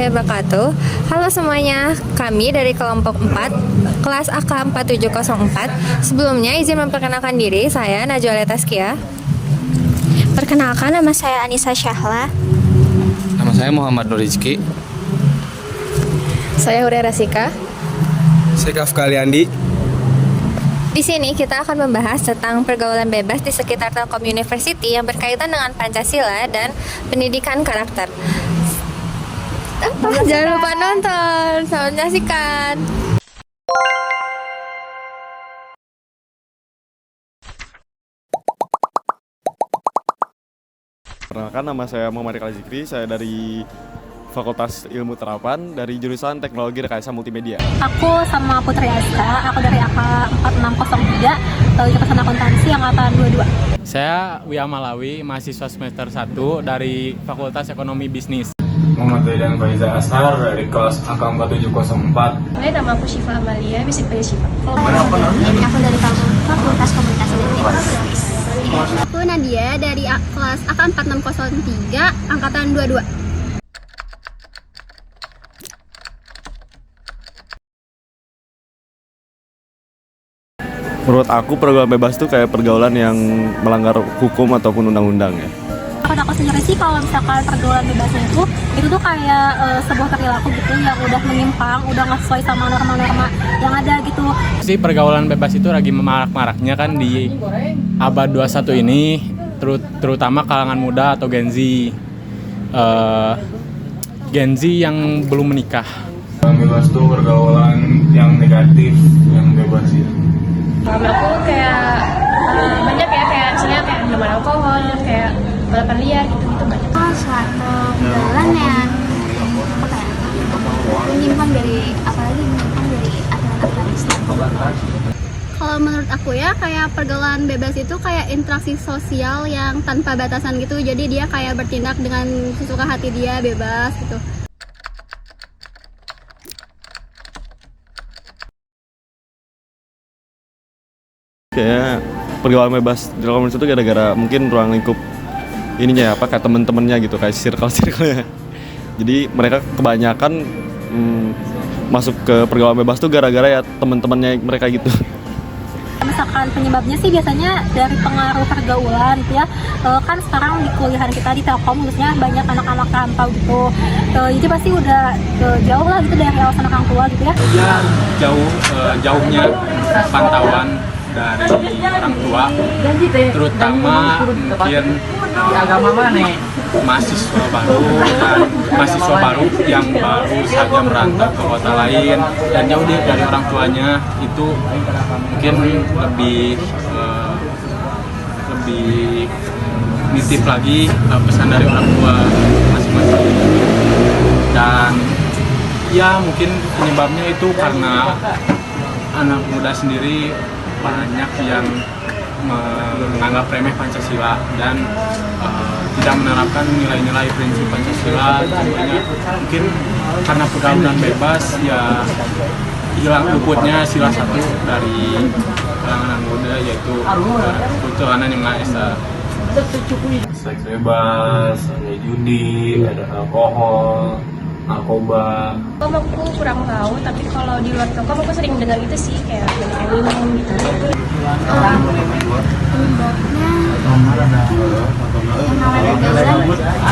warahmatullahi wabarakatuh. Halo semuanya, kami dari kelompok 4, kelas AK 4704. Sebelumnya izin memperkenalkan diri, saya Najwa Taskia. Perkenalkan, nama saya Anissa Syahla. Nama saya Muhammad Nur Rizky. Saya Huria Rasika. Saya Kafka Aliandi. Di sini kita akan membahas tentang pergaulan bebas di sekitar Telkom University yang berkaitan dengan Pancasila dan pendidikan karakter. Jangan lupa nonton, selamat menyaksikan. Perkenalkan, nama saya Muhammad Eka Zikri, saya dari Fakultas Ilmu Terapan dari jurusan Teknologi Rekayasa Multimedia. Aku sama Putri Aska, aku dari AK 4603, jurusan Akuntansi angkatan 22. Saya Wia Malawi, mahasiswa semester 1 dari Fakultas Ekonomi Bisnis. Muhammad Zaidan Faiza Ashar dari kelas AK 4704. Nama aku Syifa Amalia, bisa dipanggil Syifa. Aku dari Fakultas Komunikasi dan Bisnis. Aku Nadia dari kelas AK 4603, angkatan 22. Menurut aku pergaulan bebas itu kayak pergaulan yang melanggar hukum ataupun undang-undang ya. Aku sendiri sih kalau misalkan pergaulan bebasnya itu tuh kayak sebuah perilaku gitu yang udah menyimpang, udah nggak sesuai sama norma-norma yang ada gitu. Si pergaulan bebas itu lagi memarak-maraknya kan di abad 21 ini, terutama kalangan muda atau Gen Z. Gen Z yang belum menikah. Bebas itu pergaulan yang negatif, yang bebas ya. Menurut aku kayak banyak ya, kayak misalnya kayak minuman alkohol, kayak balapan liar gitu-gitu banyak. Suatu pergaulan yang menyimpang dari aturan-aturan Islam. Kalau menurut aku ya, kayak pergaulan bebas itu kayak interaksi sosial yang tanpa batasan gitu. Jadi dia kayak bertindak dengan sesuka hati dia, bebas gitu. Kayak pergaulan bebas di komunitas itu gara-gara mungkin ruang lingkup ininya ya, apa kayak temen-temennya gitu, kayak circle-nya. Jadi mereka kebanyakan masuk ke pergaulan bebas tuh gara-gara ya temen-temennya mereka gitu. Misalkan penyebabnya sih biasanya dari pengaruh pergaulan gitu ya. Kan sekarang di kuliahan kita di Telkom khususnya banyak anak-anak rantau gitu. Jadi pasti udah jauh lah gitu dari alasan orang tua gitu ya. Ya jauhnya pantauan dari orang tua, terutama mungkin mahasiswa baru yang baru saja merantau ke kota lain dan jauh dari orang tuanya, itu mungkin lebih nitip lagi pesan dari orang tua masing-masing. Dan ya mungkin penyebabnya itu karena anak muda sendiri banyak yang menganggap remeh Pancasila dan tidak menerapkan nilai-nilai prinsip Pancasila. Contohnya mungkin karena pergaulan bebas ya hilang luputnya sila satu dari kalangan muda, yaitu ketuhanan yang Maha Esa. Seks bebas, ada judi, ada alkohol, narkoba. Aku kurang tahu, tapi kalau di luar Telkom aku sering dengar gitu sih, kayak minum gitu. Penyebabnya yang namanya pergaulan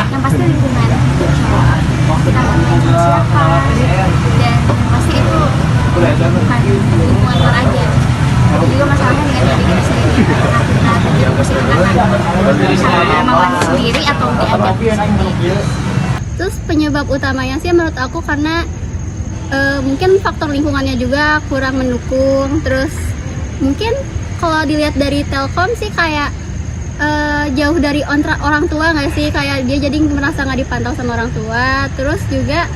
yang pasti lingkungan. Kita memilih siapa, dan pasti itu bukan lingkungan luar aja. Tapi juga masalahnya dengan diri kita sendiri, karena kita persilakan kemauan sendiri atau diajak sendiri. Terus penyebab utamanya sih menurut aku karena mungkin faktor lingkungannya juga kurang mendukung. Terus mungkin kalau dilihat dari Telkom sih kayak jauh dari orang tua nggak sih, kayak dia jadi merasa nggak dipantau sama orang tua. Terus juga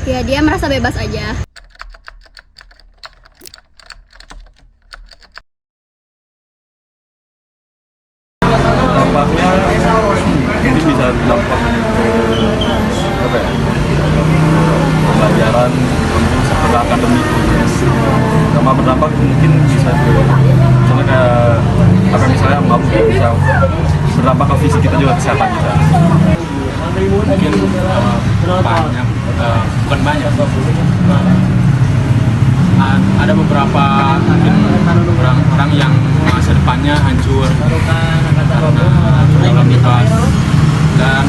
ya dia merasa bebas aja. Dampaknya ini bisa dampak apa ya, pembelajaran seperti akademik. Sama berdampak mungkin bisa misalnya kayak apa, misalnya mabuk ya, bisa berdampak ke fisik kita juga, kesehatan kita. mungkin banyak, bukan banyak, ada beberapa mungkin orang-orang yang masa depannya hancur karena pergaulan bebas, dan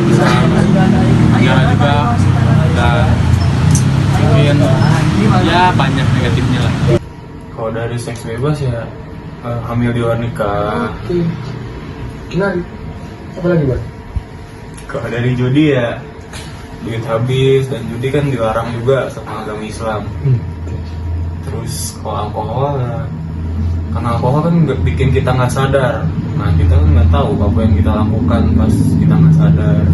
bisa penjara juga, dan mungkin ya banyak negatifnya lah. Kalau dari seks bebas ya hamil di luar nikah. Apa lagi, Bang? Kalau dari judi ya duit habis, dan judi kan dilarang juga sama agama Islam. Terus kalau alkohol ya, karena alkohol kan bikin kita nggak sadar. Nah kita kan nggak tahu apa yang kita lakukan pas kita nggak sadar.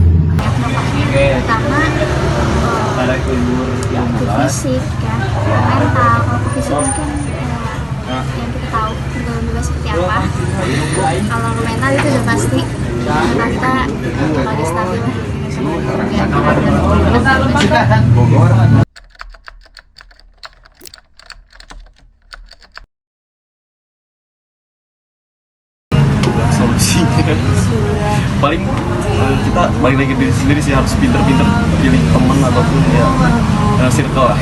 Pertama ke fisik ya, mental. Kalau ke fisik mungkin yang kita tahu pergaulan bebas seperti apa. Kalau ke mental itu udah pasti mental kita bakal stabil lah. Solusinya paling kita balik lagi diri sendiri sih, harus pinter-pinter pilih teman ataupun ya circle lah.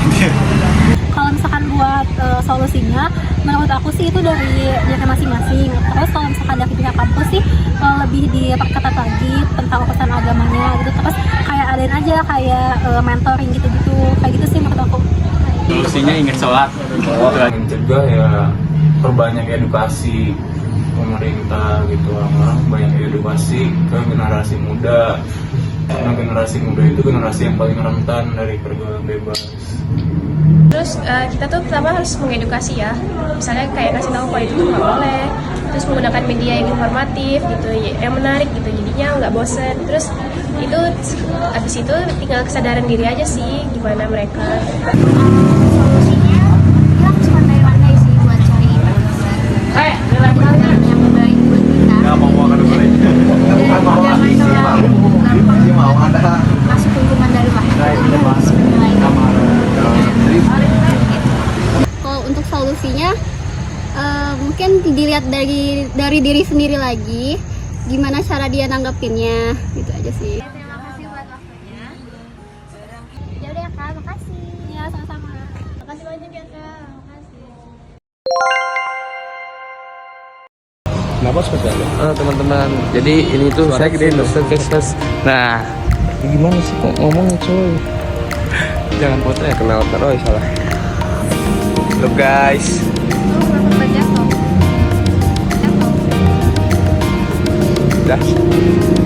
Kalau misalkan buat solusinya, menurut aku sih itu dari diri masing-masing. Terus kalau misalkan dari pihak kampus sih lebih diperketat lagi tentang urusan agamanya gitu. Terus kayak adain aja kayak mentoring gitu-gitu, kayak gitu sih menurut aku. Solusinya ingat sholat. Mencegah ya perbanyak edukasi pemerintah gitu, orang-orang banyak edukasi ke generasi muda, karena generasi muda itu generasi yang paling rentan dari pergaulan bebas. Terus kita tuh pertama harus mengedukasi ya, misalnya kayak kasih tahu kalau itu tuh nggak boleh, terus menggunakan media yang informatif gitu, yang menarik gitu, jadinya nggak bosen. Terus itu abis itu tinggal kesadaran diri aja sih gimana mereka. Solusinya kita harus pandai-pandai sih buat cari pergaulan yang baik buat kita. Mau makan apa lagi? Jangan masuk hubungan dari Kalau untuk solusinya mungkin dilihat dari diri sendiri lagi, gimana cara dia nanggepinnya, gitu aja sih. Terima kasih buat waktunya. Ya udah ya Kak, makasih. Ya sama-sama. Makasih banyak ya Kak, makasih. Kenapa spesial? Teman-teman, jadi ini tuh saya gedein loh. Nah, Gimana sih kok ngomongnya coy? jangan foto ya, kenal terus salah. Look guys, Selamat berjatuh. dah.